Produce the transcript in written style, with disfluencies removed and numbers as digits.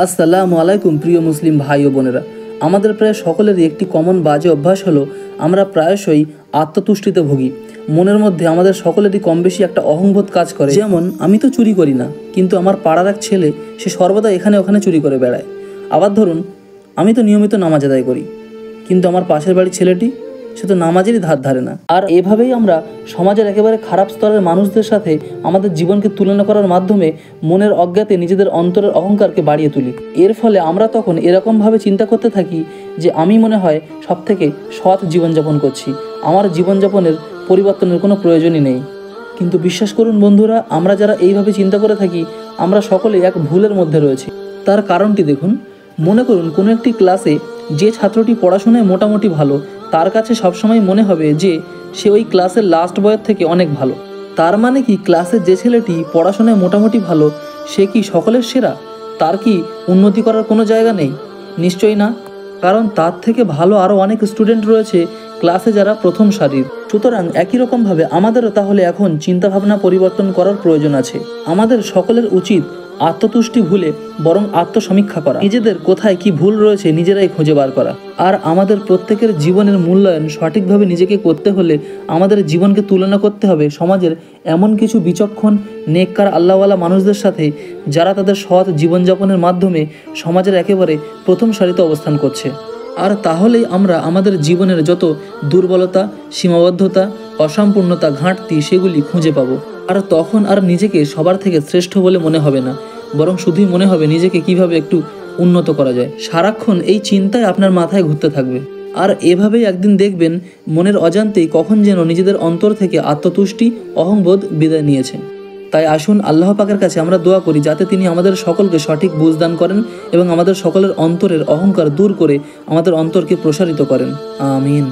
আসসালামু আলাইকুম প্রিয় মুসলিম ভাই ও বোনেরা। আমাদের প্রায় সকলেরই একটি কমন বাজে অভ্যাস হলো আমরা প্রায়শই আত্মতুষ্টিতে ভুগি। মনের মধ্যে আমাদের সকলেরই কম বেশি একটা অহংবোধ কাজ করে। যেমন আমি তো চুরি করি না, কিন্তু আমার পাড়ার এক ছেলে সে সর্বদা এখানে ওখানে চুরি করে বেড়ায়। আবার ধরুন আমি তো নিয়মিত নামাজ আদায় করি, কিন্তু আমার পাশের বাড়ির ছেলেটি সে তো নামাজেরই ধার ধারে না। আর এভাবেই আমরা সমাজের একেবারে খারাপ স্তরের মানুষদের সাথে আমাদের জীবনকে তুলনা করার মাধ্যমে মনের অজ্ঞাতে নিজেদের অন্তরের অহংকারকে বাড়িয়ে তুলি। এর ফলে আমরা তখন এরকমভাবে চিন্তা করতে থাকি যে আমি মনে হয় সবথেকে সৎ জীবনযাপন করছি, আমার জীবনযাপনের পরিবর্তনের কোনো প্রয়োজনই নেই। কিন্তু বিশ্বাস করুন বন্ধুরা, আমরা যারা এইভাবে চিন্তা করে থাকি আমরা সকলে এক ভুলের মধ্যে রয়েছি। তার কারণটি দেখুন। মনে করুন কোনো একটি ক্লাসে যে ছাত্রটি পড়াশোনায় মোটামুটি ভালো, তার কাছে সবসময় মনে হবে যে সে ওই ক্লাসের লাস্ট বয়ের থেকে অনেক ভালো। তার মানে কি ক্লাসের যে ছেলেটি পড়াশোনায় মোটামুটি ভালো সে কি সকলের সেরা? তার কি উন্নতি করার কোনো জায়গা নেই? নিশ্চয়ই না, কারণ তার থেকে ভালো আরও অনেক স্টুডেন্ট রয়েছে ক্লাসে যারা প্রথম সারির। সুতরাং একই রকমভাবে আমাদেরও তাহলে এখন চিন্তাভাবনা পরিবর্তন করার প্রয়োজন আছে। আমাদের সকলের উচিত আত্মতুষ্টি ভুলে বরং আত্মসমীক্ষা করা, নিজেদের কোথায় কি ভুল রয়েছে নিজেরাই খুঁজে বার করা। আর আমাদের প্রত্যেকের জীবনের মূল্যায়ন সঠিকভাবে নিজেকে করতে হলে আমাদের জীবনকে তুলনা করতে হবে সমাজের এমন কিছু বিচক্ষণ নেককার আল্লাহওয়ালা মানুষদের সাথে যারা তাদের সৎ জীবনযাপনের মাধ্যমে সমাজের একেবারে প্রথম সারিতে অবস্থান করছে। আর তাহলেই আমরা আমাদের জীবনের যত দুর্বলতা, সীমাবদ্ধতা, অসম্পূর্ণতা, ঘাটতি সেগুলি খুঁজে পাবো। আর তখন আর নিজেকে সবার থেকে শ্রেষ্ঠ বলে মনে হবে না, বরং শুধুই মনে হবে নিজেকে কিভাবে একটু উন্নত করা যায়। সারাক্ষণ এই চিন্তায় আপনার মাথায় ঘুরতে থাকবে। আর এভাবেই একদিন দেখবেন মনের অজান্তেই কখন যেন নিজেদের অন্তর থেকে আত্মতুষ্টি, অহংবোধ বিদায় নিয়েছে। তাই আসুন আল্লাহ পাকের কাছে আমরা দোয়া করি যাতে তিনি আমাদের সকলকে সঠিক বুঝ দান করেন এবং আমাদের সকলের অন্তরের অহংকার দূর করে আমাদের অন্তরকে প্রসারিত করেন। আমিন।